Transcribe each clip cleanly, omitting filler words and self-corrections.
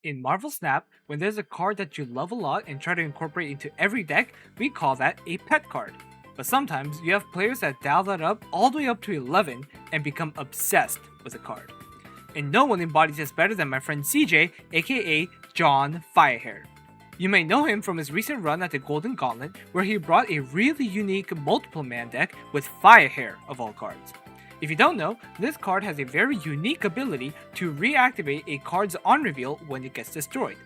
In Marvel Snap, when there's a card that you love a lot and try to incorporate into every deck, we call that a pet card. But sometimes you have players that dial that up all the way up to 11 and become obsessed with a card. And no one embodies this better than my friend CJ, aka John Firehair. You may know him from his recent run at the Golden Gauntlet, where he brought a really unique multiple man deck with Firehair of all cards. If you don't know, this card has a very unique ability to reactivate a card's on reveal when it gets destroyed.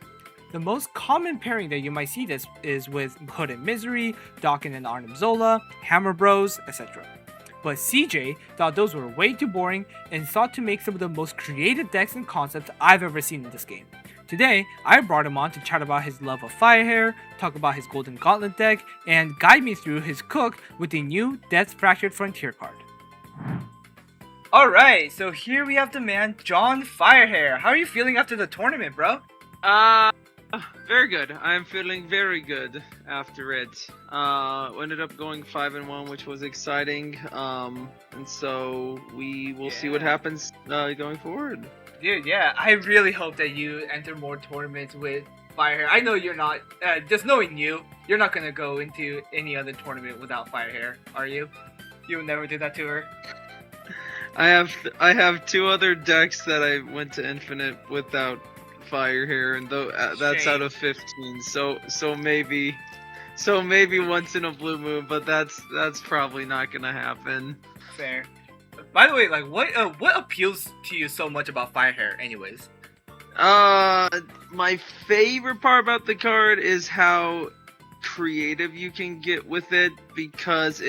The most common pairing that you might see this is with Hood and Misery, Dawkins and Arnim Zola, Hammer Bros, etc. But CJ thought those were way too boring and sought to make some of the most creative decks and concepts I've ever seen in this game. Today, I brought him on to chat about his love of Firehair, talk about his Golden Gauntlet deck, and guide me through his cook with the new Death Fractured Frontier card. Alright, so here we have the man, John Firehair. How are you feeling after the tournament, bro? Uh, Very good. I'm feeling very good after it. Ended up going 5-1, which was exciting. And so we will see what happens going forward. Dude, yeah, I really hope that you enter more tournaments with Firehair. I know you're not, just knowing you're not gonna go into any other tournament without Firehair, are you? You would never do that to her? I have two other decks that I went to Infinite without Firehair, and that's out of 15. So maybe once in a blue moon, but that's probably not gonna happen. Fair. By the way, like, what appeals to you so much about Firehair, anyways? My favorite part about the card is how creative you can get with it, because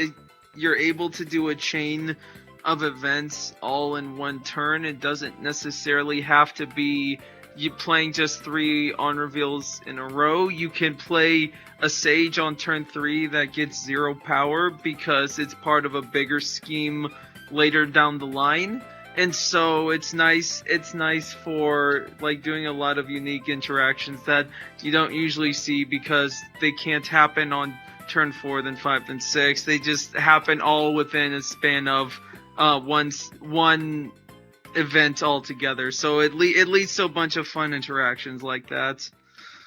you're able to do a chain of events all in one turn. It doesn't necessarily have to be you playing just 3 on reveals in a row. You can play a Sage on turn 3 that gets 0 power because it's part of a bigger scheme later down the line. And so it's nice for like doing a lot of unique interactions that you don't usually see, because they can't happen on turn 4, then 5, then 6. They just happen all within a span of one event altogether. So it leads to a bunch of fun interactions like that.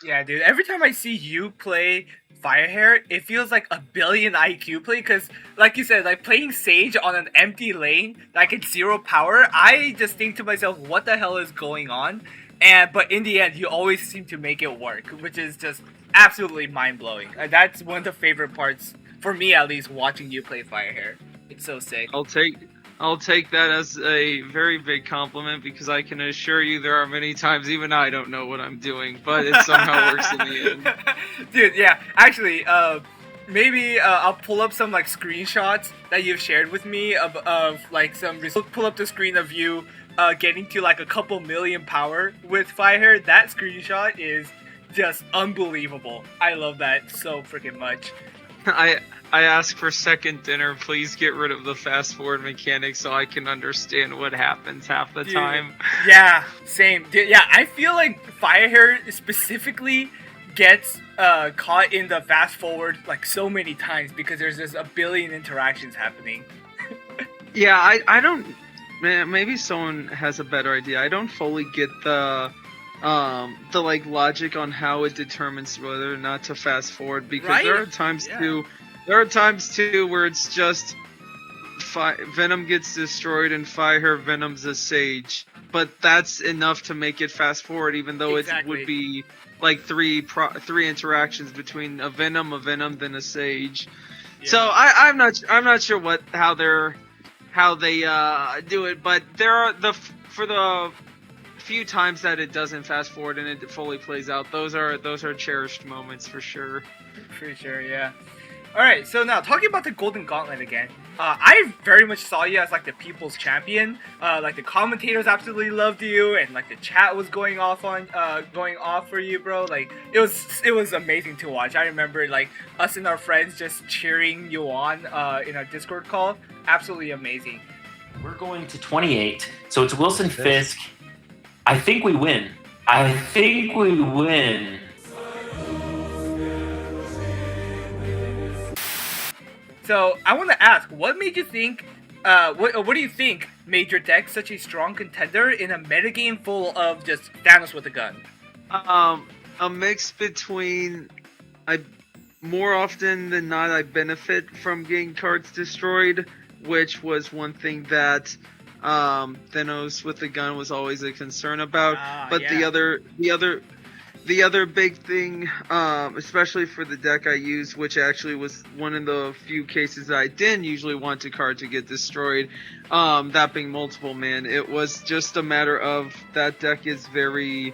Yeah, dude. Every time I see you play Firehair, it feels like a billion IQ play, because, like you said, like playing Sage on an empty lane that gets 0 power, I just think to myself, what the hell is going on? But in the end, you always seem to make it work, which is just absolutely mind-blowing. That's one of the favorite parts, for me at least, watching you play Firehair. It's so sick. I'll take that as a very big compliment, because I can assure you there are many times even I don't know what I'm doing, but it somehow works in the end. Dude, yeah. Actually, maybe I'll pull up some like screenshots that you've shared with me of like some results. Pull up the screen of you getting to like a couple million power with Firehair. That screenshot is just unbelievable. I love that so freaking much. I ask for second dinner. Please get rid of the fast forward mechanic so I can understand what happens half the time. Yeah, same. Dude, yeah, I feel like Firehair specifically gets caught in the fast forward like so many times because there's just a billion interactions happening. Yeah, I don't. Man, maybe someone has a better idea. I don't fully get the like logic on how it determines whether or not to fast forward, because Right? there are times too where it's just Venom gets destroyed and Firehair Venoms a Sage, but that's enough to make it fast forward, even though it would be like three interactions between a Venom, then a Sage. Yeah. So I'm not sure how they do it, but there are for the few times that it doesn't fast forward and it fully plays out, those are cherished moments for sure. For sure, yeah. Alright, so now talking about the Golden Gauntlet again. I very much saw you as like the people's champion. Like the commentators absolutely loved you, and like the chat was going off for you, bro. Like it was amazing to watch. I remember like us and our friends just cheering you on in our Discord call. Absolutely amazing. We're going to 28, so it's Wilson Fisk. I think we win. I think we win. So I want to ask, what made you think? What do you think made your deck such a strong contender in a metagame full of just Thanos with a gun? A mix between I more often than not I benefit from getting cards destroyed, which was one thing that Thanos with the gun was always a concern about. But Yeah. the other big thing, especially for the deck I use, which actually was one of the few cases that I didn't usually want a card to get destroyed, that being multiple man, it was just a matter of that deck is very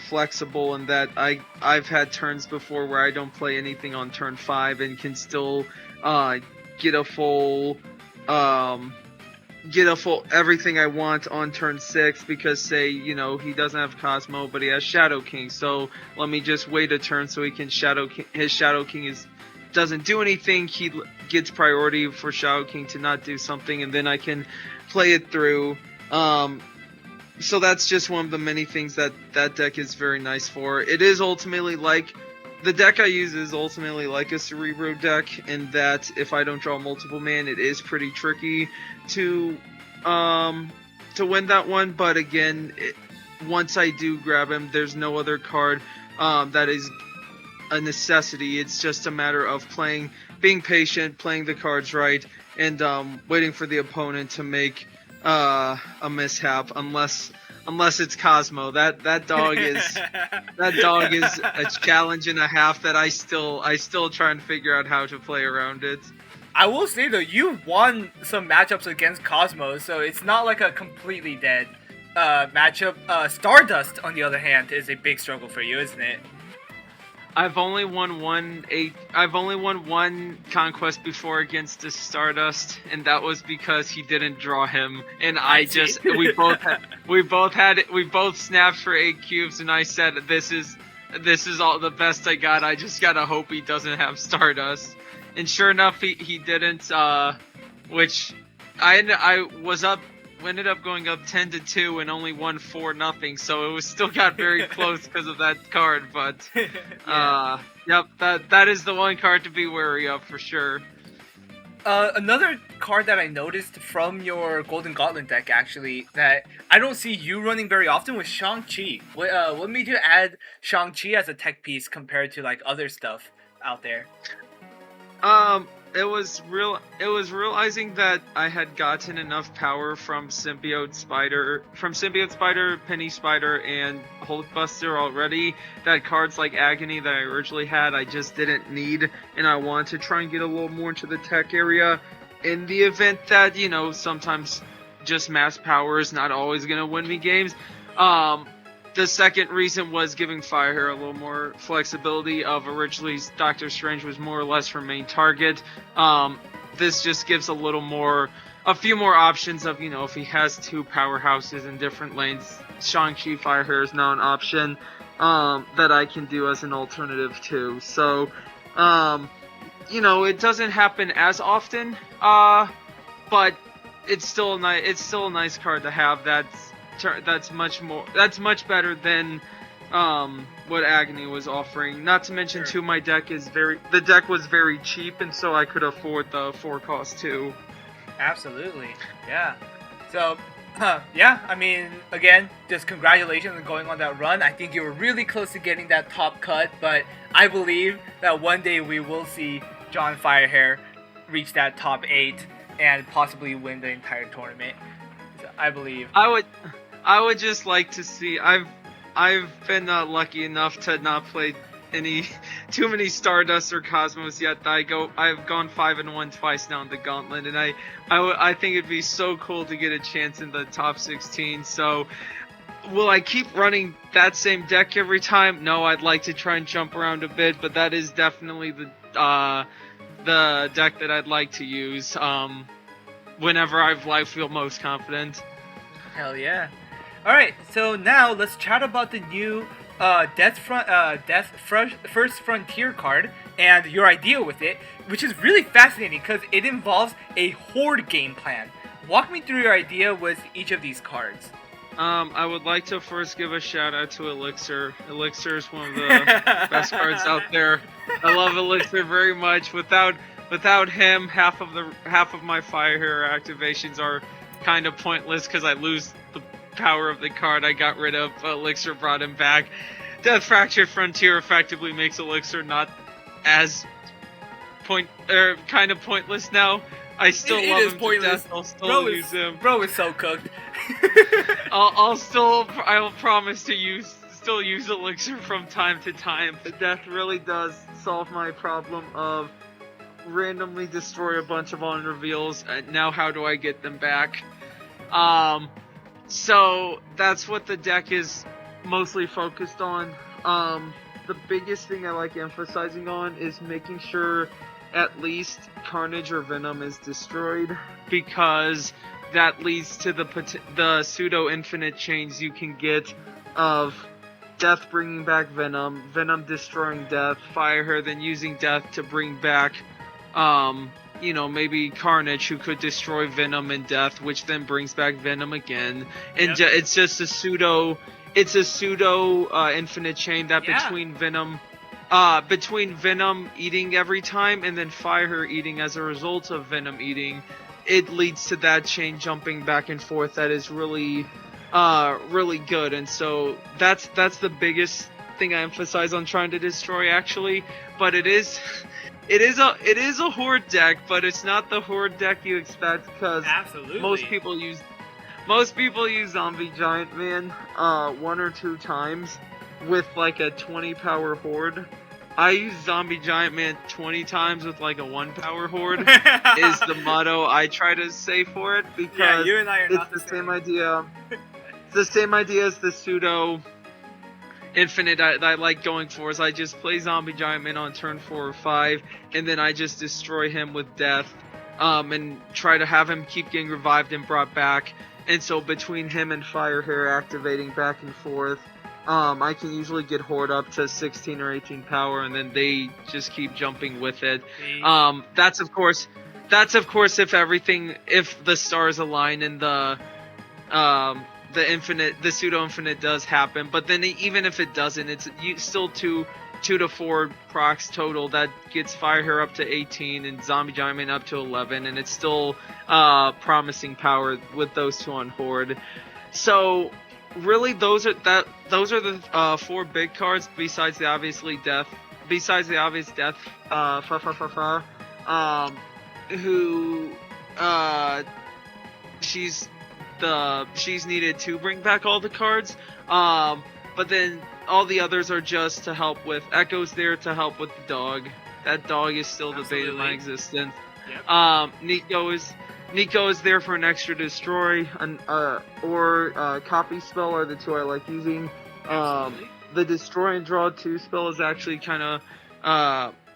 flexible, and that I've had turns before where I don't play anything on turn 5 and can still get a full everything I want on turn 6 because, say, he doesn't have Cosmo but he has Shadow King, so let me just wait a turn so he can his Shadow King doesn't do anything, he gets priority for Shadow King to not do something, and then I can play it through. So that's just one of the many things that deck is very nice for. It is ultimately like the deck I use is ultimately like a Cerebro deck, in that if I don't draw multiple man, it is pretty tricky to win that one. But again, once I do grab him, there's no other card that is a necessity. It's just a matter of being patient, playing the cards right, and waiting for the opponent to make a mishap, unless it's Cosmo. That dog is a challenge and a half that I still try and figure out how to play around it. I will say though, you won some matchups against Cosmo, so it's not like a completely dead matchup. Stardust, on the other hand, is a big struggle for you, isn't it? I've only won one conquest before against the Stardust, and that was because he didn't draw him, and we both snapped for 8 cubes, and I said this is all the best I got. I just gotta hope he doesn't have Stardust, and sure enough he didn't. Which I ended up going up 10-2 and only won 4-0, so it was still got very close because of that card. But yep, that is the one card to be wary of for sure. Another card that I noticed from your Golden Gauntlet deck, actually, that I don't see you running very often, was Shang-Chi. What made you add Shang-Chi as a tech piece compared to like other stuff out there? It was realizing that I had gotten enough power from Symbiote Spider, Penny Spider, and Hulkbuster already, that cards like Agony that I originally had, I just didn't need, and I wanted to try and get a little more into the tech area, in the event that, sometimes just mass power is not always gonna win me games. The second reason was giving Firehair a little more flexibility. Originally, Doctor Strange was more or less her main target. This just gives a few more options of, if he has 2 powerhouses in different lanes, Shang-Chi Firehair is now an option that I can do as an alternative too. So, it doesn't happen as often, but it's still a nice card to have. That's much better than what Agony was offering. Not to mention, too, the deck was very cheap, and so I could afford the 4 cost too. Absolutely, yeah. So, yeah, I mean, again, just congratulations on going on that run. I think you were really close to getting that top cut, but I believe that one day we will see John Firehair reach that top 8 and possibly win the entire tournament. So I believe. I would just like to see. I've been lucky enough to not play too many Stardust or Cosmos yet. I've gone 5-1 twice now in the Gauntlet, and I think it'd be so cool to get a chance in the top 16. So, will I keep running that same deck every time? No, I'd like to try and jump around a bit, but that is definitely the deck that I'd like to use whenever I feel most confident. Hell yeah. Alright, so now let's chat about the new First Frontier card and your idea with it, which is really fascinating because it involves a Horde game plan. Walk me through your idea with each of these cards. I would like to first give a shout out to Elixir. Elixir is one of the best cards out there. I love Elixir very much. Without him, half of my Firehair activations are kind of pointless because I lose power of the card I got rid of. Elixir brought him back. Death Fractured Frontier effectively makes Elixir not as kind of pointless now. I still It love is him pointless. to death. I'll still use him. Bro is so cooked. I'll promise to still use Elixir from time to time. But death really does solve my problem of randomly destroy a bunch of on reveals. Now how do I get them back? So that's what the deck is mostly focused on. The biggest thing I like emphasizing on is making sure at least Carnage or Venom is destroyed, because that leads to the pseudo infinite chains you can get of Death bringing back Venom, Venom destroying Death, Firehair then using Death to bring back maybe Carnage, who could destroy Venom and Death, which then brings back Venom again. And it's just a pseudo infinite chain that between Venom eating every time and then Firehair eating as a result of Venom eating, it leads to that chain jumping back and forth that is really good. And so that's the biggest thing I emphasize on trying to destroy, actually. But it is a horde deck, but it's not the horde deck you expect, because most people use Zombie Giant Man 1 or 2 times with like a 20 power horde. I use Zombie Giant Man 20 times with like a 1 power horde is the motto I try to say for it, because you and I are it's the same idea. It's the same idea as the pseudo infinite I like going for, is I just play Zombie Giant Man on turn 4 or 5, and then I just destroy him with Death, and try to have him keep getting revived and brought back. And so between him and Firehair activating back and forth, I can usually get Horde up to 16 or 18 power, and then they just keep jumping with it. That's of course if the stars align and the pseudo infinite does happen. But then even if it doesn't, it's still 2 to 4 procs total. That gets Firehair up to 18 and Zombie Giant Man up to 11, and it's still promising power with those 2 on Horde. So really, those are the 4 big cards besides the obvious Death. Who she's needed to bring back all the cards. But then all the others are just to help with. Echo's there to help with the dog. That dog is still the bane of my existence. Nico is there for an extra destroy, or copy spell are the 2 I like using. The destroy and draw 2 spell is actually kind of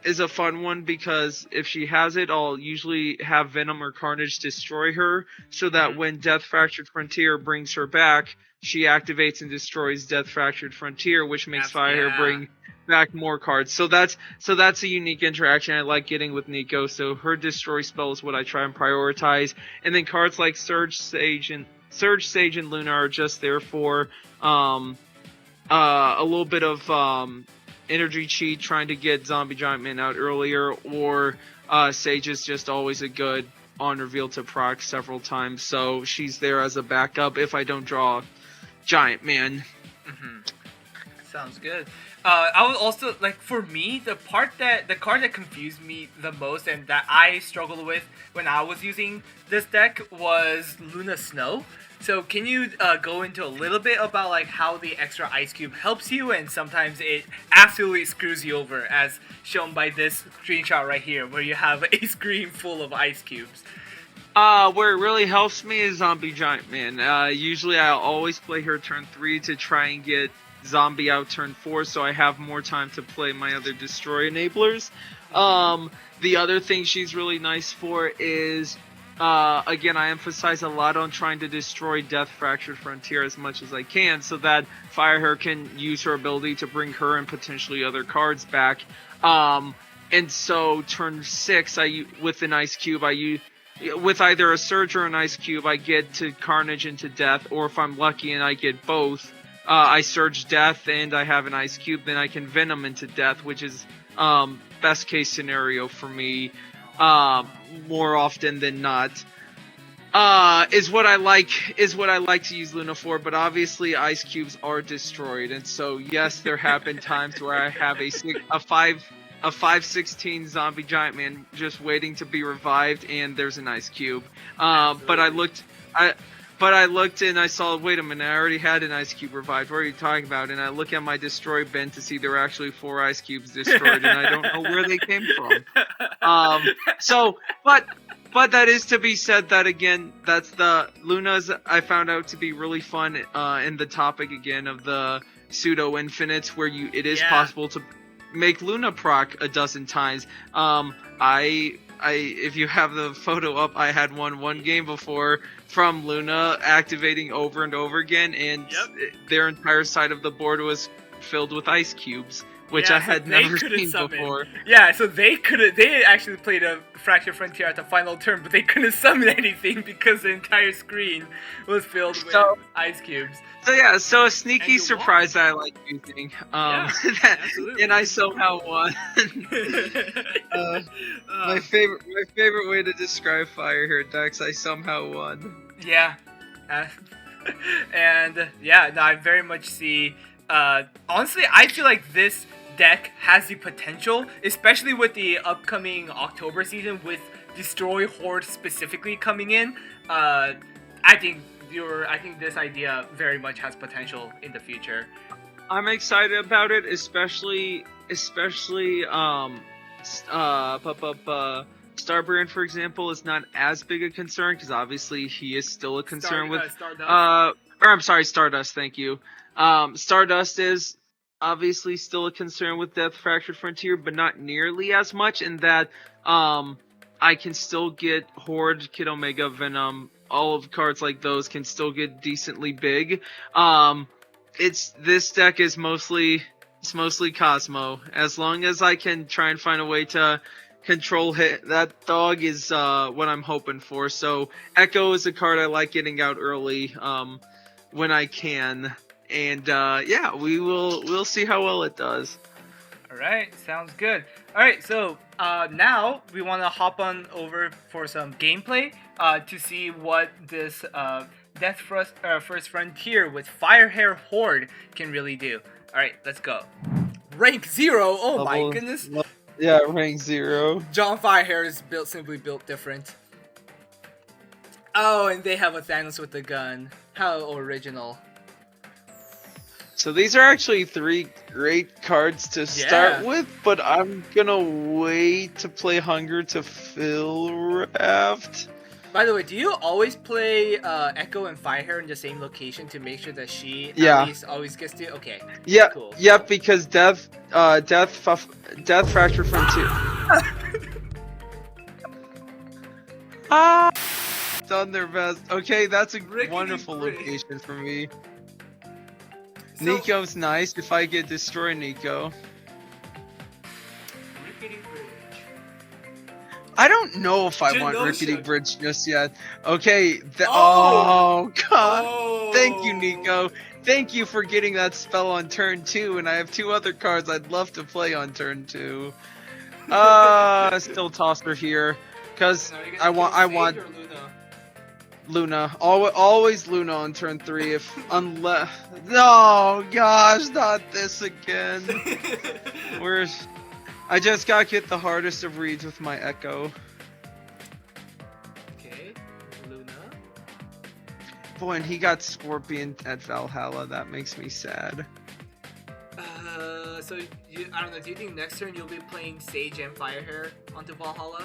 is a fun one, because if she has it, I'll usually have Venom or Carnage destroy her, so that when Death Fractured Frontier brings her back, she activates and destroys Death Fractured Frontier, which makes Firehair bring back more cards. So that's a unique interaction I like getting with Nico. So her destroy spell is what I try and prioritize, and then cards like Surge Sage and Luna are just there for a little bit of energy cheat, trying to get Zombie Giant Man out earlier, or Sage is just always a good on reveal to proc several times, so she's there as a backup if I don't draw Giant Man. Sounds good. I would also, like, for me, the card that confused me the most and that I struggled with when I was using this deck was Luna Snow. So can you go into a little bit about like how the extra ice cube helps you, and sometimes it absolutely screws you over, as shown by this screenshot right here, where you have a screen full of ice cubes? Where it really helps me is Zombie Giant Man. Usually I'll always play her turn 3 to try and get Zombie out turn 4, so I have more time to play my other destroy enablers. The other thing she's really nice for is, again, I emphasize a lot on trying to destroy Death Fractured Frontier as much as I can, so that Firehair can use her ability to bring her and potentially other cards back. And so turn 6, with an Ice Cube, with either a Surge or an Ice Cube, I get to Carnage into Death, or if I'm lucky and I get both, I Surge Death and I have an Ice Cube, then I can Venom into Death, which is best case scenario for me, more often than not. is what I like to use Luna for, but obviously ice cubes are destroyed, and so yes, there have been times where I have a 516 zombie giant man just waiting to be revived, and there's an ice cube. But I looked and I saw, wait a minute, I already had an ice cube revived. What are you talking about? And I look at my destroy bin to see there were actually 4 ice cubes destroyed, and I don't know where they came from. But that is to be said that again, that's the Lunas I found out to be really fun in the topic again of the pseudo infinites where it is possible to make Luna proc a dozen times. If you have the photo up, I had one game before from Luna activating over and over again, and their entire side of the board was filled with ice cubes, which I had never seen before. Yeah, so they actually played a Fractured Frontier at the final turn, but they couldn't summon anything because the entire screen was filled with ice cubes. So a sneaky surprise that I like using. And I somehow won. My favorite way to describe Firehair decks, I somehow won. Yeah. I very much see. Honestly, I feel like this deck has the potential, especially with the upcoming October season with Destroy Horde specifically coming in. I think this idea very much has potential in the future. I'm excited about it, especially Starbrand, for example, is not as big a concern because obviously he is still a concern with Stardust. Thank you. Stardust is obviously still a concern with Death Fractured Frontier, but not nearly as much in that I can still get Horde, Kid Omega, Venom, all of cards like those can still get decently big. This deck is mostly Cosmo. As long as I can try and find a way to control hit, that dog is what I'm hoping for. So Echo is a card I like getting out early when I can. And we'll see how well it does. Alright, sounds good. Alright, so now we want to hop on over for some gameplay to see what this Death First Frontier with Firehair Horde can really do. Alright, let's go. Rank 0, oh my goodness. Yeah, rank 0. John Firehair is simply built different. Oh, and they have a Thanos with the gun. How original. So these are actually 3 great cards to start with, but I'm gonna wait to play Hunger to fill Raft. By the way, do you always play Echo and Firehair in the same location to make sure that she at least always gets to? Okay. Yeah. Cool. Yep. Because Death Fracture Frontier. Done their best. Okay, that's a wonderful location for me. So, Nico's nice if I get destroy Nico. I don't know if I want Rickety Bridge just yet. Okay. Oh god. Oh. Thank you, Nico. Thank you for getting that spell on turn 2, and I have 2 other cards I'd love to play on turn 2. Still Tosser here, cause I want Luna. Always Luna on turn 3 unless no gosh, not this again. I just gotta get the hardest of reads with my Echo. Okay, Luna. Boy, and he got Scorpion at Valhalla. That makes me sad. So I don't know. Do you think next turn you'll be playing Sage and Firehair onto Valhalla?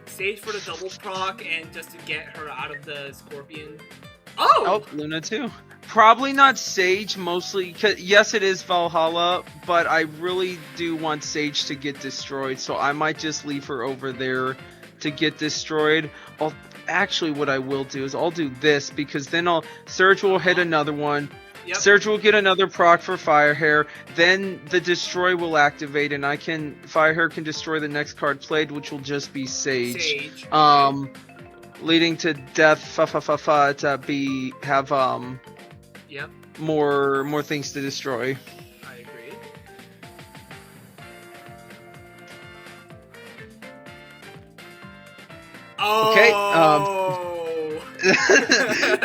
Sage for the double proc and just to get her out of the Scorpion. Oh, Luna too. Probably not Sage, mostly. Yes, it is Valhalla, but I really do want Sage to get destroyed, so I might just leave her over there to get destroyed. Actually, what I will do is I'll do this, because then Surge will hit another one. Yep. Surge will get another proc for Firehair, then the Destroy will activate, and Firehair can destroy the next card played, which will just be Sage. Leading to Death to have more things to destroy. I agree. Okay, Oh. yeah,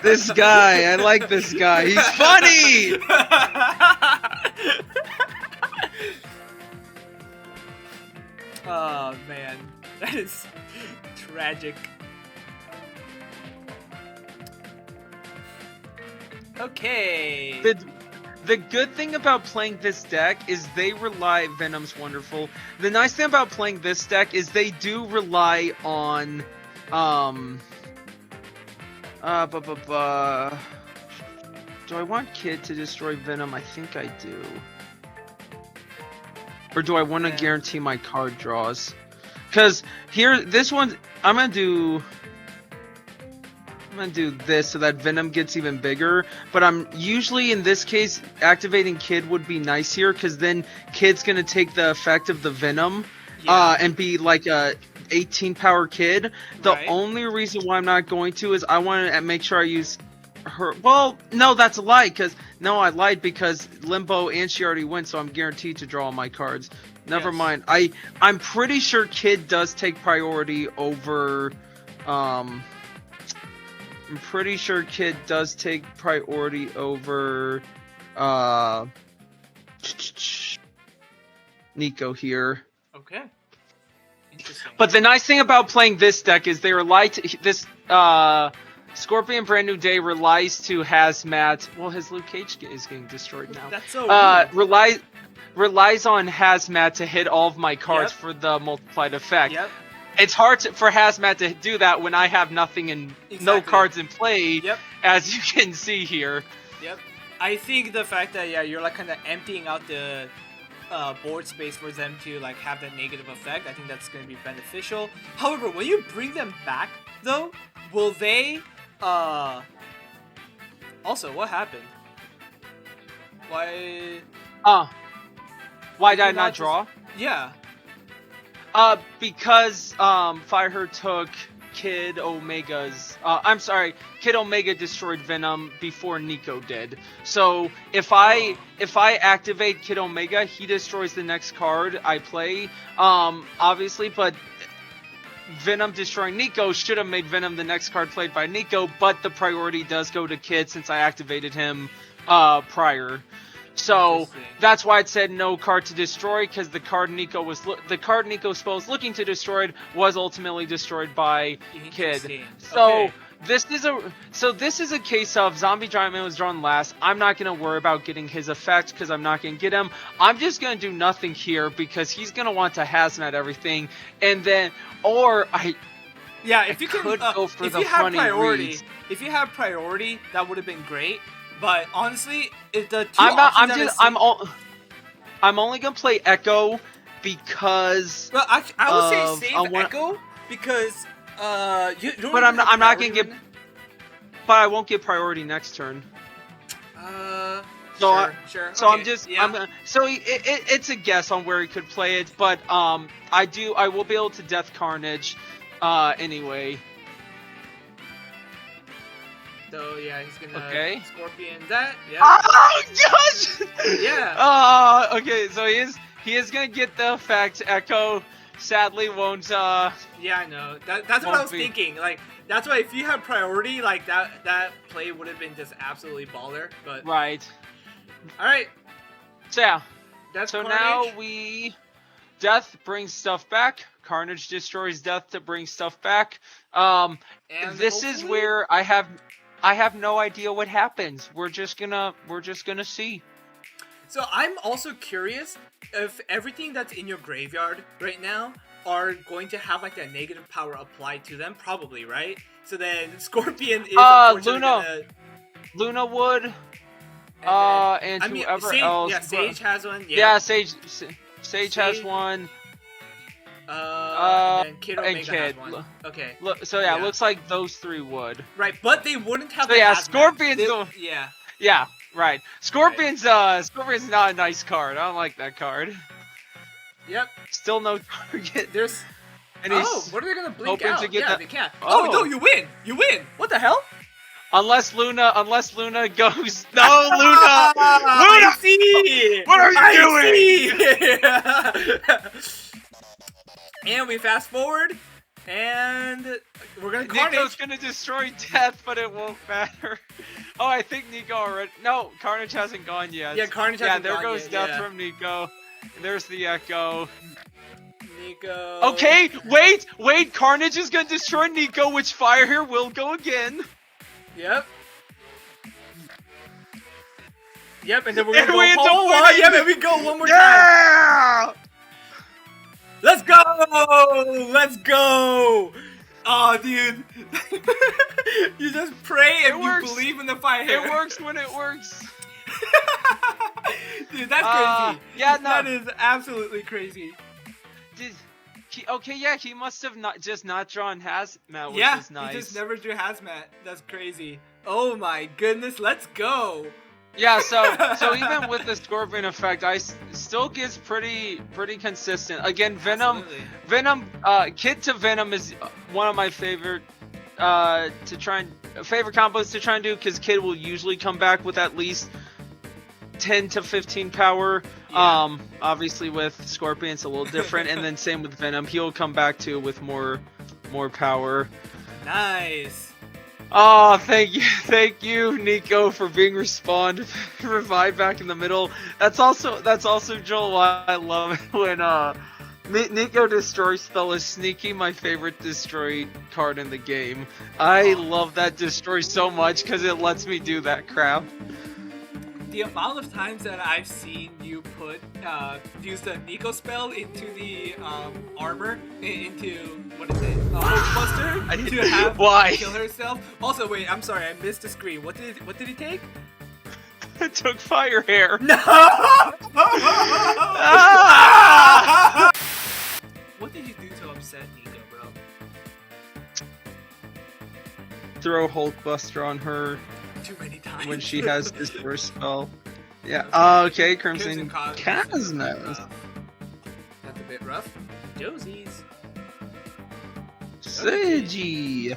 this guy, I like this guy. He's funny. Oh man, that is tragic. Okay. The good thing about playing this deck is they rely. Venom's wonderful. The nice thing about playing this deck is they do rely on, Do I want Kid to destroy Venom? I think I do. Or do I want to guarantee my card draws? Because here, this one, I'm gonna do this so that Venom gets even bigger. But I'm usually, in this case, activating Kid would be nice here, because then Kid's gonna take the effect of the Venom, and be like a 18 power Kid. The only reason why I'm not going to is I want to make sure I use her. Well, no, that's a lie. I lied, because Limbo and she already went, so I'm guaranteed to draw all my cards. Never mind. I'm pretty sure Kid does take priority over. I'm pretty sure Kid does take priority over. Nico here. Okay. Interesting. But the nice thing about playing this deck is they rely to this. Scorpion Brand New Day relies to Hazmat. Well, his Luke Cage is getting destroyed now. That's so weird. Relies on Hazmat to hit all of my cards for the multiplied effect. Yep. It's hard for Hazmat to do that when I have nothing and no cards in play, as you can see here. Yep. I think the fact that you're like kind of emptying out the board space for them to like have that negative effect, I think that's going to be beneficial. However, when you bring them back, though, will they? Also, what happened? Why? Why did I not draw? Yeah. Because Firehair took Kid Omega's. I'm sorry, Kid Omega destroyed Venom before Nico did. So if I activate Kid Omega, he destroys the next card I play. Obviously, but Venom destroying Nico should have made Venom the next card played by Nico, but the priority does go to Kid since I activated him prior. So that's why it said no card to destroy, because the card Nico's spell was looking to destroy was ultimately destroyed by Kid. So this is a case of Zombie Giant Man was drawn last. I'm not gonna worry about getting his effect because I'm not gonna get him. I'm just gonna do nothing here because he's gonna want to hazmat everything, and then if you could go for the funny priority. Reads. If you have priority, that would have been great. But honestly, the two I'm only gonna play Echo because. Well, I would say save Echo because you don't. But I'm not gonna get. But I won't get priority next turn. Sure. So okay, it's a guess on where he could play it, but I will be able to Death Carnage, anyway. So yeah, he's gonna Scorpion that. Yeah. Oh gosh. Yeah. Okay. So he is gonna get the effect. Echo sadly won't. Yeah, I know. That's what I was thinking. Like that's why if you have priority, like that play would have been just absolutely baller. But right. All right. So yeah. That's so Carnage. now Death brings stuff back. Carnage destroys Death to bring stuff back. And this is where I have no idea what happens. We're just gonna see. So I'm also curious if everything that's in your graveyard right now are going to have like that negative power applied to them. Probably, right? So then Scorpion is Luna would. And whoever else. Yeah, Sage has one. Yeah, Sage has one. And then Kid Omega has one. Okay. So yeah, it looks like those three would. Right, but they wouldn't have. So yeah, Scorpion's. Yeah, right. Scorpion's not a nice card. I don't like that card. Yep. Still no target. There's. And what are they gonna blink out? To get they can't. Oh no, you win! You win! What the hell? Unless Luna goes. No, Luna! Luna! I see! What are you doing? And we fast forward And we're gonna Carnage. Nico's gonna destroy Death, but it won't matter. Oh, I think Nico already. No, Carnage hasn't gone yet. Yeah, Carnage hasn't gone. gone Yeah, there goes yet, Death yeah. from Nico. There's the Echo. Nico. Okay, wait. Carnage is gonna destroy Nico, which Firehair will go again. Yep. Yep, and then we're gonna And we end up go. winning. Yep, and we go one more time. Yeah! Let's go! Let's go! Oh, dude. You just pray and you believe in the Firehair. It works when it works. Dude, that's crazy. Yeah, no. That is absolutely crazy. He must have not drawn Hazmat, which is nice. He just never drew Hazmat. That's crazy. Oh my goodness, let's go. Yeah, so even with the Scorpion effect, I still gets pretty consistent. Again, Venom, Kid to Venom is one of my favorite favorite combos to try and do, because Kid will usually come back with at least 10 to 15 power. Yeah. Obviously with Scorpion it's a little different, and then same with Venom, he'll come back too with more power. Nice. Oh, thank you, Nico, for being revived back in the middle. That's also Joel, why I love it when Nico Destroy Spell is sneaky my favorite Destroy card in the game. I love that Destroy so much because it lets me do that crap. The amount of times that I've seen you use the Nico spell into the armor, into what is it? Hulkbuster to have kill herself. Also, wait, I'm sorry, I missed the screen. What did he take? It took Firehair. No! What did you do to upset Nico, bro? Throw Hulkbuster on her. Too many times. When she has this first spell. Yeah. Okay, Crimson Cosmos. That's a bit rough. Josie's. Seiji.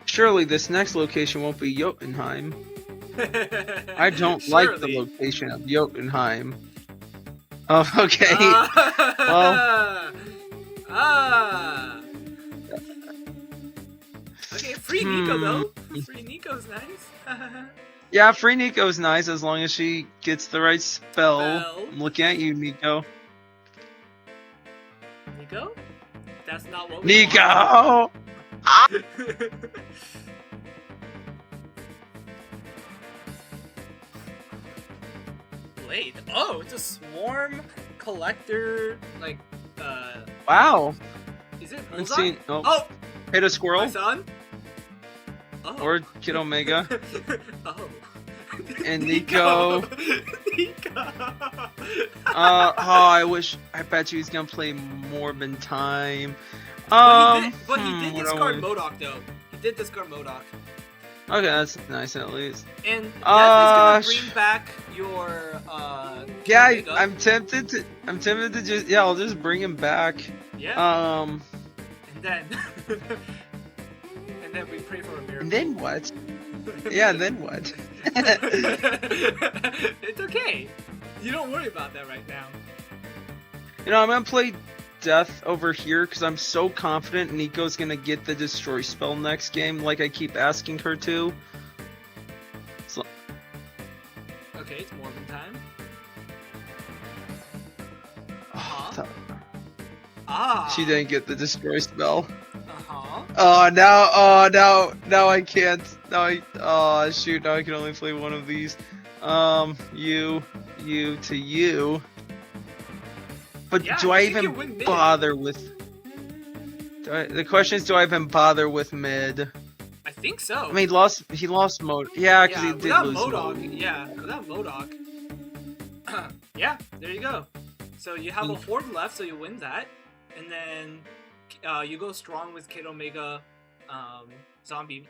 Surely this next location won't be Jotunheim. I don't like the location of Jotunheim. Oh, okay. Well. Okay, free Nico though. Free Nico's nice. Yeah, free Nico's nice as long as she gets the right spell. I'm looking at you, Nico. Nico? That's not what we Nico! want. Blade. Oh, it's a swarm collector, like, Wow. Is it I've Bullseye? seen. Oh. Hit a squirrel. My son? Oh. Or Kid Omega. Oh. And Nico. Nico. I bet you he's gonna play Morbin Time. But he did discard MODOK though. He did discard MODOK. Okay, that's nice at least. And Death is gonna bring back your Yeah, Omega. I'm tempted to just I'll just bring him back. Yeah. And then and then we pray for a miracle. And then what? Yeah, and then what? It's okay. You don't worry about that right now. You know, I'm gonna play Death over here because I'm so confident Nico's gonna get the Destroy spell next game, like I keep asking her to. So... Okay, it's Morbin time. She didn't get the Destroy spell. Uh-huh. Now I can't. Oh shoot, now I can only play one of these. You to you. But yeah, do I even bother with... the question is, do I even bother with mid? I think so. I mean, he lost mode. Yeah, because he did lose MODOK, mode. Yeah, without MODOK. Yeah, there you go. So you have a Horde left, so you win that. And then you go strong with Kid Omega, Zombie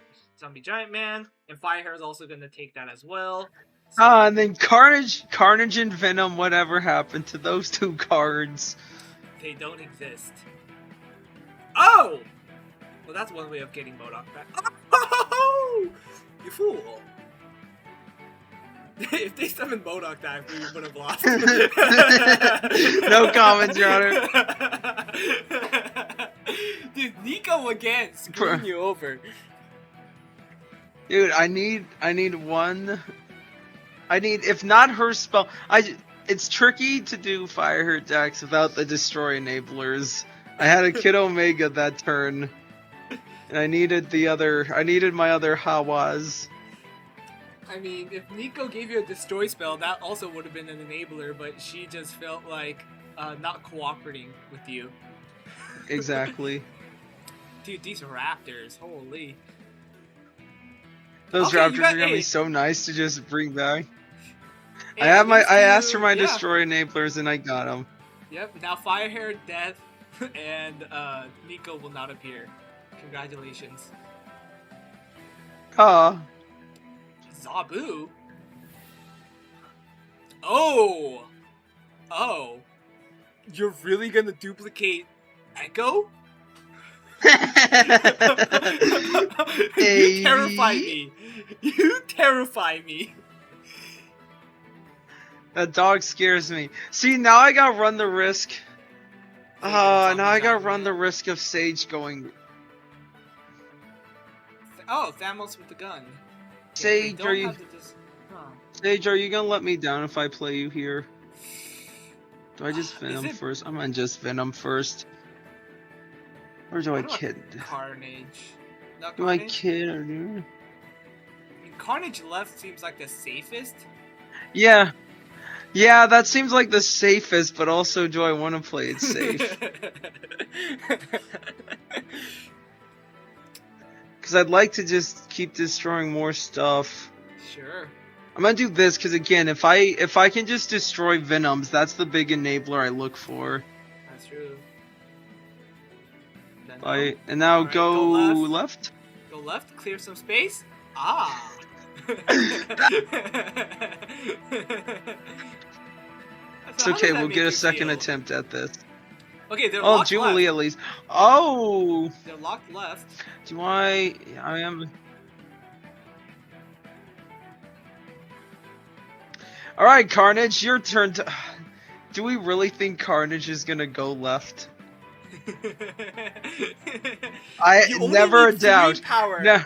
Giant Man, and Firehair is also going to take that as well. So, and then Carnage and Venom, whatever happened to those two cards? They don't exist. Oh! Well, that's one way of getting MODOK back. Oh! You fool! If they summoned Modok that we would have lost. No comments, Your Honor. Dude, Nico again screwing you over. Dude, I need one. I need, if not her spell, it's tricky to do Firehair decks without the Destroy Enablers. I had a Kid Omega that turn, and I needed my other Hawas. I mean, if Nico gave you a Destroy spell, that also would have been an enabler, but she just felt like not cooperating with you. Exactly. Dude, these Raptors, holy. Those Okay, Raptors are gonna be so nice to just bring back. Hey, I asked for my Destroy Enablers and I got them. Yep, now Firehair, Death, and Nico will not appear. Congratulations. Zabu? Oh! Oh. You're really gonna duplicate Echo? You terrify me. You terrify me. That dog scares me. See, now I gotta run the risk. Now I gotta run the risk of Sage going. Oh, Thamos with the gun. Sage, are you gonna let me down if I play you here? Do I just Venom first? I'm gonna just Venom first. Or do I kid? Carnage. Not do Carnage? I kid or do? I mean, Carnage left seems like the safest. Yeah. Yeah, that seems like the safest, but also do I want to play it safe? Because I'd like to just keep destroying more stuff. Sure. I'm gonna do this because again, if I can just destroy Venoms, that's the big enabler I look for. That's true. And now right, go left. Go left, clear some space. Ah. It's okay, we'll get a second attempt at this. Okay, they're locked Jubilee left. at least. Oh! They're locked left. Do I am... Alright, Carnage, your turn to... Do we really think Carnage is gonna go left? Never a doubt. Power. No.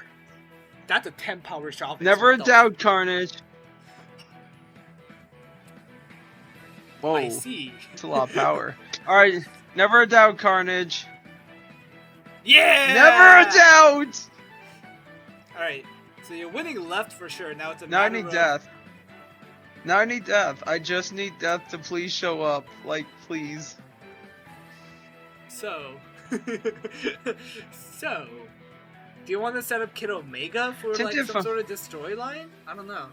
That's a 10 power shot. Never a doubt, Carnage. Whoa. I see. That's a lot of power. Alright, never a doubt, Carnage. Yeah! Never a doubt! Alright, so you're winning left for sure. Now it's a Now I matter need of... death. Now I need death. I just need death to please show up. Like, please. So... so... Do you want to set up Kid Omega for like some sort of destroy line? I don't know.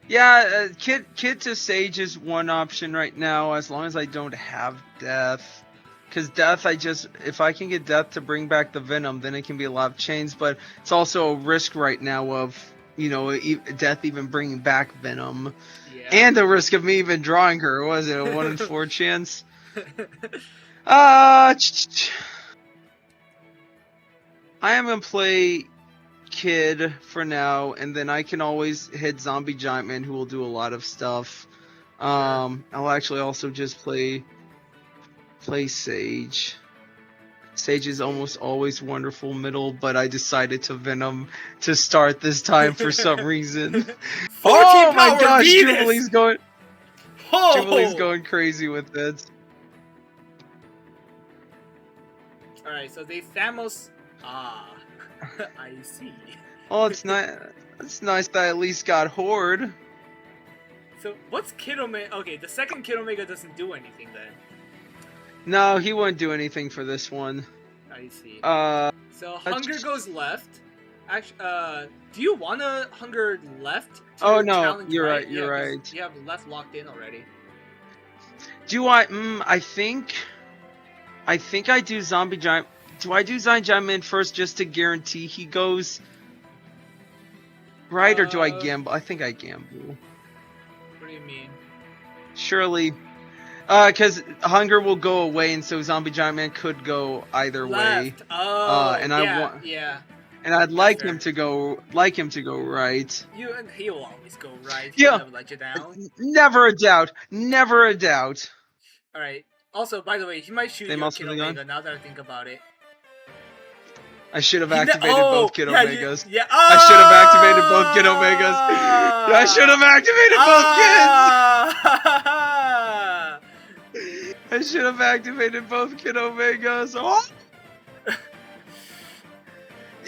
Yeah, Kid to Sage is one option right now, as long as I don't have Death. Because Death, if I can get Death to bring back the Venom, then it can be a lot of chains, but it's also a risk right now of, you know, Death even bringing back Venom. Yeah. And the risk of me even drawing her. What was it, a 1 in 4 chance? I am going to play Kid for now, and then I can always hit Zombie Giant Man, who will do a lot of stuff. I'll actually also just play Sage. Sage is almost always wonderful middle, but I decided to Venom to start this time for some reason. Oh my gosh, Jubilee's going crazy with it. Alright, so they Thamos... Ah, I see. Oh, it's nice that I at least got Horde. So, what's Kid Omega? Okay, the second Kid Omega doesn't do anything then. No, he won't do anything for this one. I see. So, Hunger goes left. Actually, do you want to Hunger left? Oh, no, you're right, you're right. You have left locked in already. Do I, I think I do Zombie Giant. Do I do Zombie Giant Man first just to guarantee he goes right, or do I gamble? I think I gamble. What do you mean? Surely, because Hunger will go away, and so Zombie Giant Man could go either way. Oh, and And I'd like fair. him to go right. He'll always go right. Yeah. He'll never let you down. Never a doubt. Never a doubt. All right. Also, by the way, he might shoot Same your also Kid the gun? Omega. Now that I think about it. I should have He ne- activated oh, both Kid yeah, Omegas. Yeah. I should have activated both Kid Omegas. I should have activated both kids. I should have activated both Kid Omegas. Oh!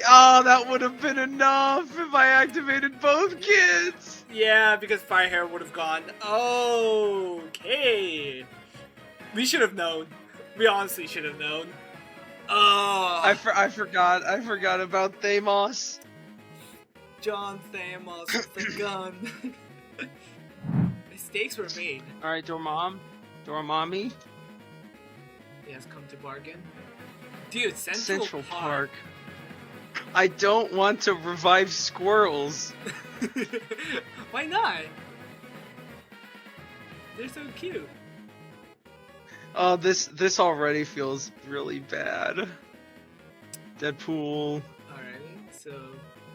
Oh, that would have been enough if I activated both kids. Yeah, because Firehair would have gone. Okay. We should have known. We honestly should have known. Oh. I forgot about Thamos. John Thamos with the gun. Mistakes were made. All right, Dormammu. He has come to bargain. Dude, Central Park. I don't want to revive squirrels. Why not? They're so cute. Oh, this already feels really bad. Deadpool. Alright, so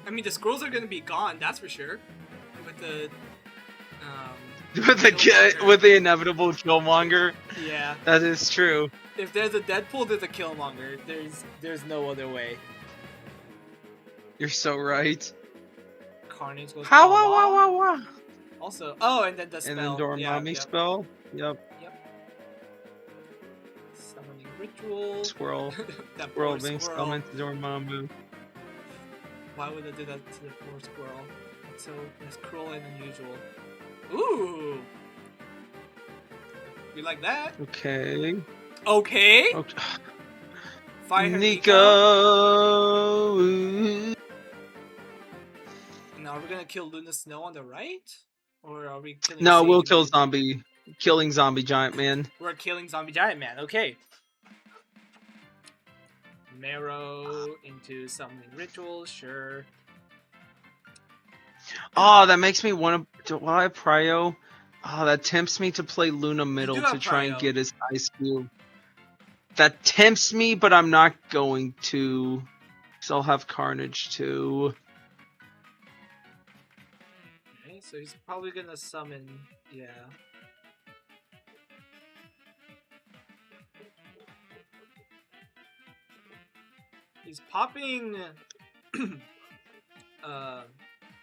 I mean the squirrels are gonna be gone, that's for sure. With the with the inevitable Killmonger. Yeah. That is true. If there's a Deadpool, there's a Killmonger. There's no other way. You're so right. Carnage goes. How? Also, oh, and then the spell. And then Dormammu spell. Yep. Summoning ritual. Squirrel. That Squirrel poor being squirrel. summoned to Dormammu. Why would I do that to the poor squirrel? It's cruel and unusual. Ooh. You like that? Okay. Okay. Firehair Nico. Now, are we gonna kill Luna Snow on the right? Or are we killing No, we'll Sadie? kill killing zombie giant man. We're killing Zombie Giant Man, okay. Marrow into summoning ritual, sure. Oh, that makes me want to. While I Prio, oh, that tempts me to play Luna middle to try and get his ice cube. That tempts me, but I'm not going to. So I'll have Carnage too. Okay, so he's probably gonna summon, yeah. He's popping,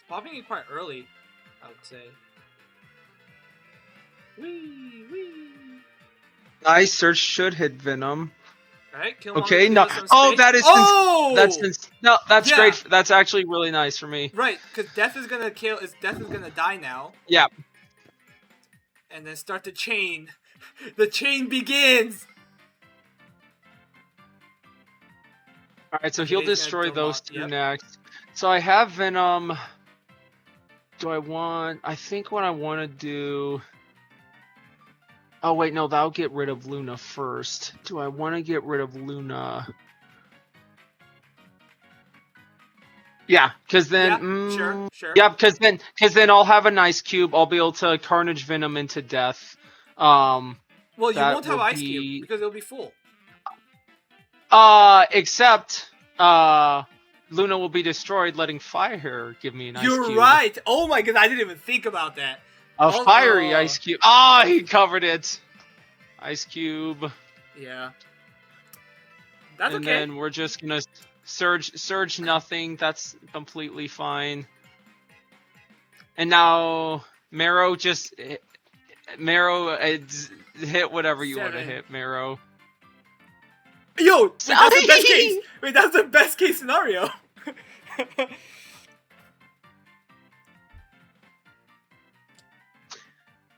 popping it quite early, I would say. Wee, wee. Nice, Search should hit Venom. Alright, Killmonger. Okay, no. Oh, that is. Oh! That's Yeah. great. That's actually really nice for me. Right, because Death is gonna die now. Yeah. And then start the chain. The chain begins! Alright, so he'll He's gonna destroy kill those Moth, two yep. next. So I have Venom. I think what I want to do... Oh wait, no, that'll get rid of Luna first. Do I want to get rid of Luna? Yeah, because then... Sure. Yeah, because then I'll have an ice cube. I'll be able to Carnage Venom into death. Well, you that won't have will Ice be- Cube, because it'll be full. Except, Luna will be destroyed, letting Firehair give me an ice cube. You're right! Oh my god, I didn't even think about that. A fiery ice cube. Ah, he covered it. Ice cube. Yeah. That's And okay. then we're just gonna surge nothing. That's completely fine. And now Marrow hit whatever you want to 7. hit, Marrow. Yo! Wait, that's the best case! Wait, that's the best case scenario!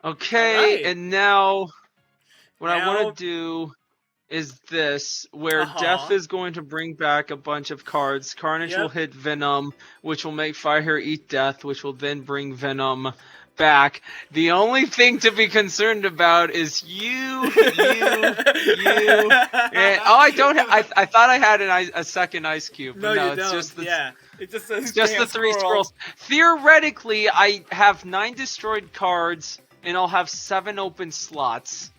Okay, Alright. and now what I want to do is this, where Death is going to bring back a bunch of cards. Carnage will hit Venom, which will make Firehair eat Death, which will then bring Venom back. The only thing to be concerned about is you. And, I don't. I thought I had a second ice cube. But no, you it's don't. just the, it's just the 3 squirrels. Theoretically, I have 9 destroyed cards, and I'll have 7 open slots.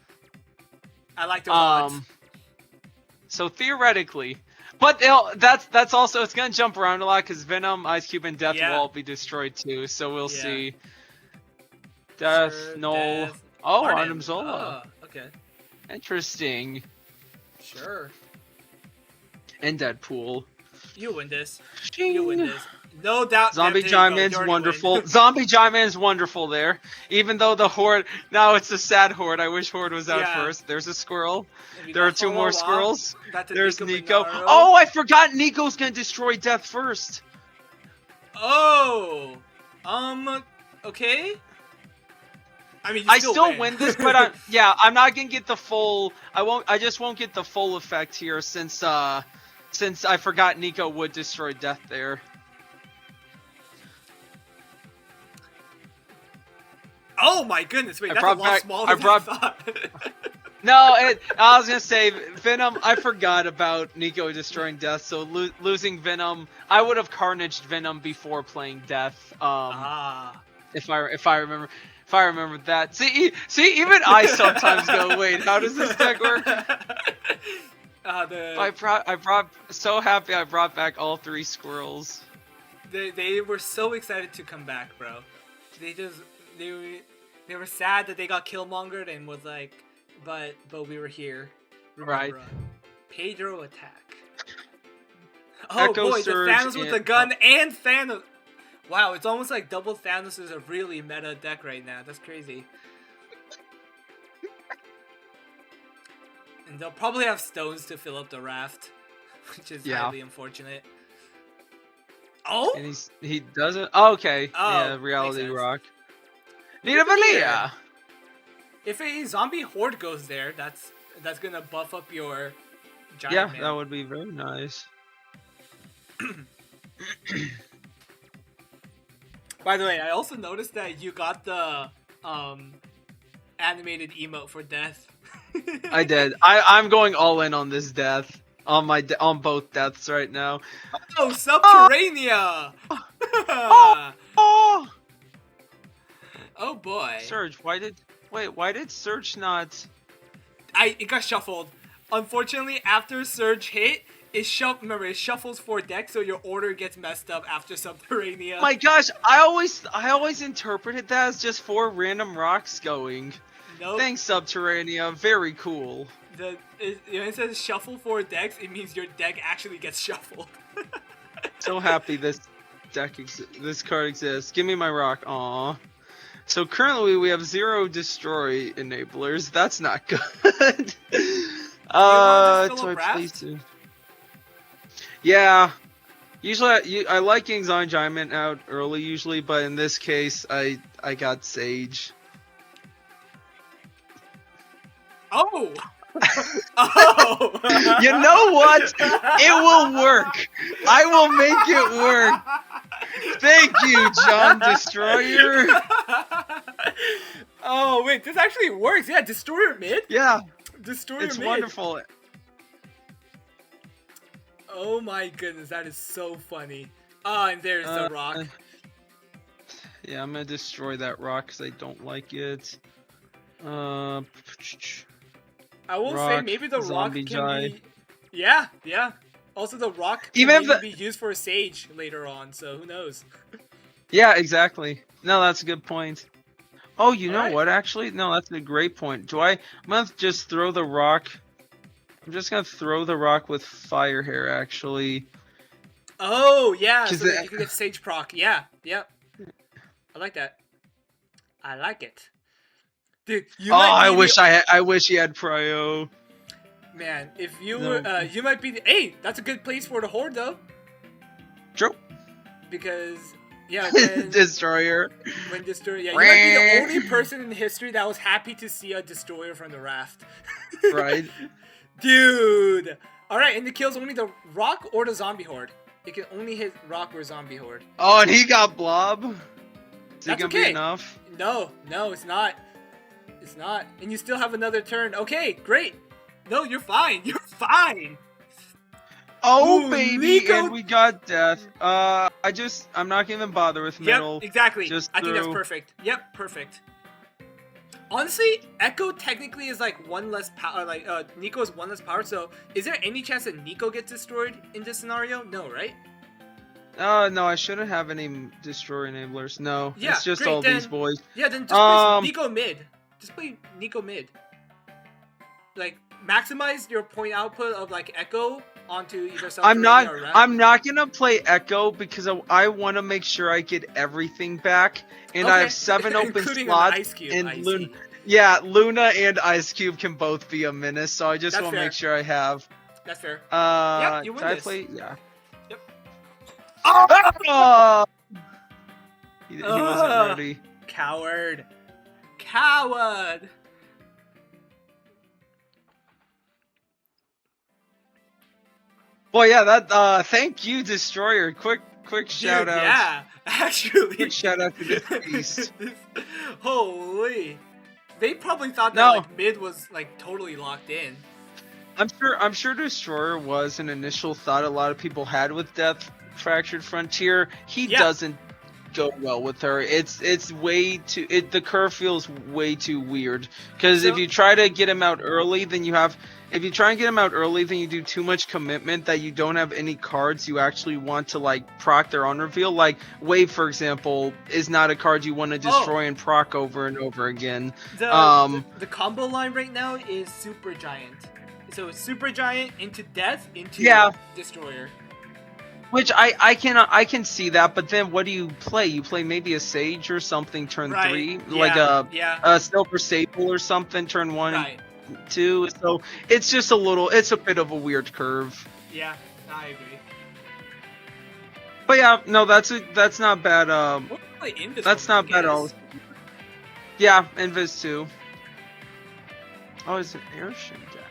I like the odds. So theoretically, But that's also it's gonna jump around a lot because Venom, Ice Cube, and Death will all be destroyed too. So we'll see. Death, Sure, no. Death, Oh, Arden. Arnim Zola. Oh, okay. Interesting. Sure. And Deadpool. You win this. Ching. You win this. No doubt. Zombie there you go, Giant Man's you already wonderful. win. Zombie Giant Man's wonderful there. Even though the Horde, now it's a sad Horde. I wish Horde was out Yeah. first. There's a squirrel. And we There are got 2 more Follow Up. squirrels. That's a There's Nico. Monaro. Oh, I forgot Nico's gonna destroy Death first. Oh. Okay. I mean, you I still still win this, but I'm not gonna get the full. I just won't get the full effect here since I forgot Nico would destroy Death there. Oh my goodness! Wait, I that's brought a lot back- smaller I than brought- I thought. No, I was gonna say Venom. I forgot about Nico destroying Death, so losing Venom, I would have carnaged Venom before playing Death. If I remember that. See, even I sometimes go, wait, how does this deck work? I brought so happy I brought back all 3 squirrels. They were so excited to come back, bro. They were sad that they got killmongered and was like, but we were here. Remember, Right. Pedro attack. Oh Echo boy, the Surge Thanos with and- the gun and Thanos. Wow, it's almost like double Thanos is a really meta deck right now. That's crazy. And they'll probably have stones to fill up the raft, which is highly unfortunate. Oh? And he doesn't. Oh, okay. Oh, yeah, makes Reality sense. Rock. Nita Valia. If a zombie horde goes there, that's gonna buff up your giant Yeah, man. that would be very nice. By the way, I also noticed that you got the animated emote for Death. I did. I'm going all in on this Death. On both Deaths right now. Oh, Subterranea! Oh! Oh boy. Surge, why did Surge not? It got shuffled. Unfortunately, after Surge hit, it shuffles 4 decks, so your order gets messed up after Subterranea. My gosh, I always interpreted that as just 4 random rocks going. Nope. Thanks, Subterranea. Very cool. When it says shuffle 4 decks, it means your deck actually gets shuffled. So happy this card exists. Give me my rock. Aw. So currently we have 0 destroy enablers. That's not good. just fill up Toy, raft? please do. Yeah. Usually I like getting Zion Giant out early usually, but in this case I got Sage. Oh! Oh! You know what? It will work. I will make it work. Thank you, John Destroyer. Oh wait, this actually works. Yeah, Destroyer mid. Yeah, Destroyer it's mid. wonderful. Oh my goodness, that is so funny. Oh, and there's the rock. Yeah, I'm gonna destroy that rock because I don't like it. I will say rock, maybe the rock zombie can Jai. be. Yeah. Also, the rock can Even if maybe be used for a sage later on. So who knows? Yeah, exactly. No, that's a good point. Oh, you know Alright. what? Actually, no, that's a great point. I'm gonna just throw the rock. I'm just gonna throw the rock with Firehair. Actually. Oh yeah, 'Cause so that you can get sage proc. Yeah, yep. I like that. I like it, dude. You Oh, might I be wish he had Prio. Man, if you No. were, you might be the. Hey, that's a good place for the horde though, True. because yeah, when, Destroyer. when destroyer, yeah, you might be the only person in history that was happy to see a destroyer from the raft. Right. Dude. All right, and it kills only the rock or the zombie horde. It can only hit rock or zombie horde. Oh, and he got Blob. Is it That's gonna okay. be enough? No, it's not. It's not. And you still have another turn. Okay, great. No, you're fine. You're fine. Oh, Ooh, baby, Nico- and we got Death. I'm not gonna even bother with middle. Yep, exactly. Just I think that's through- perfect. Yep, perfect. Honestly, Echo technically is like one less power. Like Nico is one less power. So is there any chance that Nico gets destroyed in this scenario? No, right? No, I shouldn't have any destroyer enablers. No, Yeah, it's just great, all then, these boys. Yeah, then just play Nico mid. Just play Nico mid. Like maximize your point output of like Echo onto either subterranean or Rep. I'm not gonna play Echo because I want to make sure I get everything back, and I have 7 open including slots. an Ice Cube, And Luna and Ice Cube can both be a menace, so I just want to make sure I have. That's fair. Yep, you win did this. I play? Yeah. Yep. Oh! He wasn't ready. Coward. Coward. Well, yeah, that thank you, Destroyer. Quick shout out. Yeah, actually. Quick shout out to this beast. Holy. They probably thought that like mid was like totally locked in. I'm sure Destroyer was an initial thought a lot of people had with Death Fractured Frontier. He doesn't go well with her. It's way too the curve feels way too weird. Because if you try to get him out early, then if you try and get him out early, then you do too much commitment that you don't have any cards you actually want to like proc their on reveal. Like Wave, for example, is not a card you want to destroy and proc over and over again. The combo line right now is Super Giant. So it's Super Giant into Death into Destroyer. Which I can see that, but then what do you play? You play maybe a Sage or something turn 3, like a Silver Staple or something turn 1 and 2. So it's just it's a bit of a weird curve. Yeah, I agree. But yeah, no, that's not bad. That's not bad at all. Yeah, Invis too. Oh, it's an Airship deck.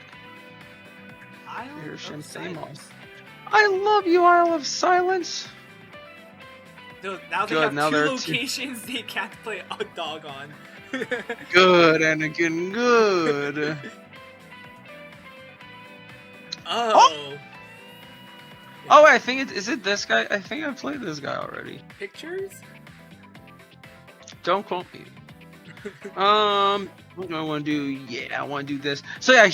Airship Samos. I love you, Isle of Silence. Dude, now they have 2 locations they can't play a dog on. Good, Anakin, good. Oh, I think is it this guy? I think I played this guy already. Pictures? Don't quote me. What do I want to do? Yeah, I want to do this. So yeah,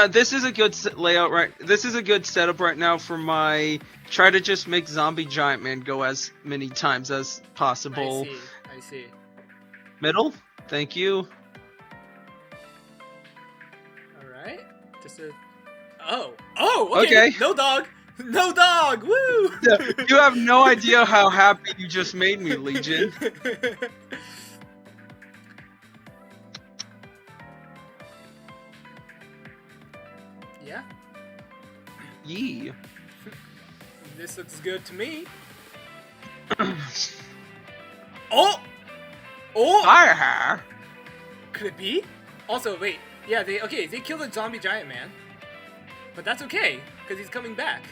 this is a good layout, right? This is a good setup right now for my try to just make Zombie Giant Man go as many times as possible. I see. Middle? Thank you. Alright. Okay. No dog! No dog! Woo! You have no idea how happy you just made me, Legion. Yeah? Yee. This looks good to me. Oh! Firehair! Could it be? Also, wait. Yeah, they killed a zombie giant man. But that's okay, because he's coming back.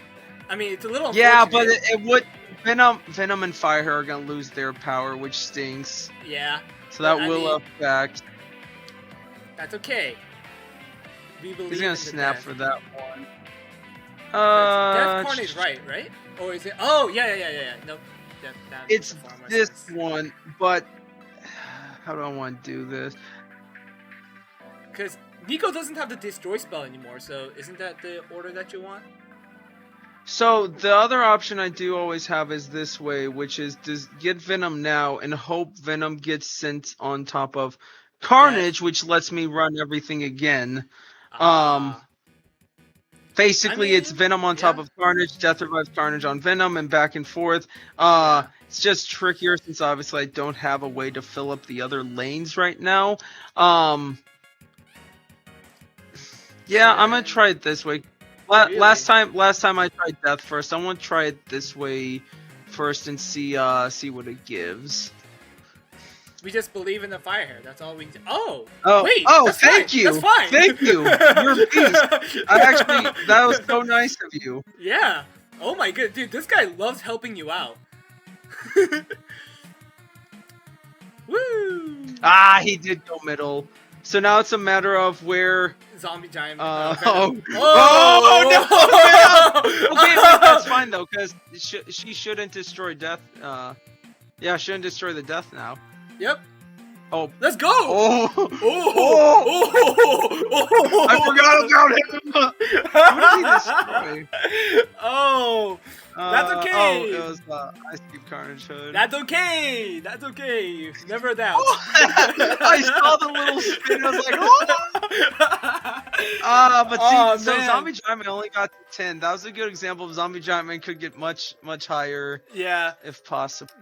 I mean, it's a little unfortunate. Yeah, but it would... Venom and Firehair are gonna lose their power, which stings. Yeah. So that will affect... That's okay. We believe he's gonna snap for that one. Death Carnage, right? Or is it? Oh, yeah. No, it's this one, but how do I want to do this? Because Nico doesn't have the destroy spell anymore, so isn't that the order that you want? So the other option I do always have is this way, which is get Venom now and hope Venom gets sent on top of Carnage, which lets me run everything again. Basically, it's Venom on top of Carnage, Death revives Carnage on Venom, and back and forth. It's just trickier since obviously I don't have a way to fill up the other lanes right now. Yeah, I'm gonna try it this way. Last time I tried Death first. I want to try it this way first and see what it gives. We just believe in the Firehair. That's all we do. Oh, wait. Thank you. That's fine. Thank you. You're a beast. That was so nice of you. Yeah. Oh my god, dude, this guy loves helping you out. Woo! He did go middle. So now it's a matter of where Zombie Giant. no! Okay, wait, that's fine though, because she shouldn't destroy Death. Yeah, shouldn't destroy the Death now. Yep. Oh. Let's go! Oh. Oh! Oh! I forgot about him. Who did he destroy? Oh! That's okay. Oh, it was Ice Cube Carnage Hood. That's okay. That's okay. Never a doubt. Oh, I saw the little spin. I was like, oh. But see, so man. Zombie Giant Man only got to 10. That was a good example of Zombie Giant Man could get much higher. Yeah. If possible.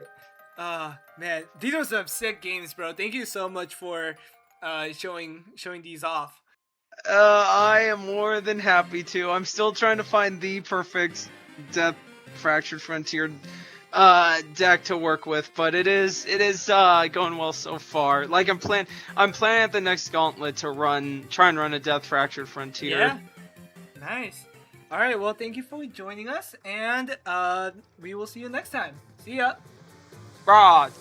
Man, these are some sick games, bro. Thank you so much for showing these off. I am more than happy to. I'm still trying to find the perfect Death Fractured Frontier deck to work with, but it is going well so far. Like I'm planning at the next Gauntlet to try and run a Death Fractured Frontier. Yeah. Nice. All right. Well, thank you for joining us, and we will see you next time. See ya. Rod.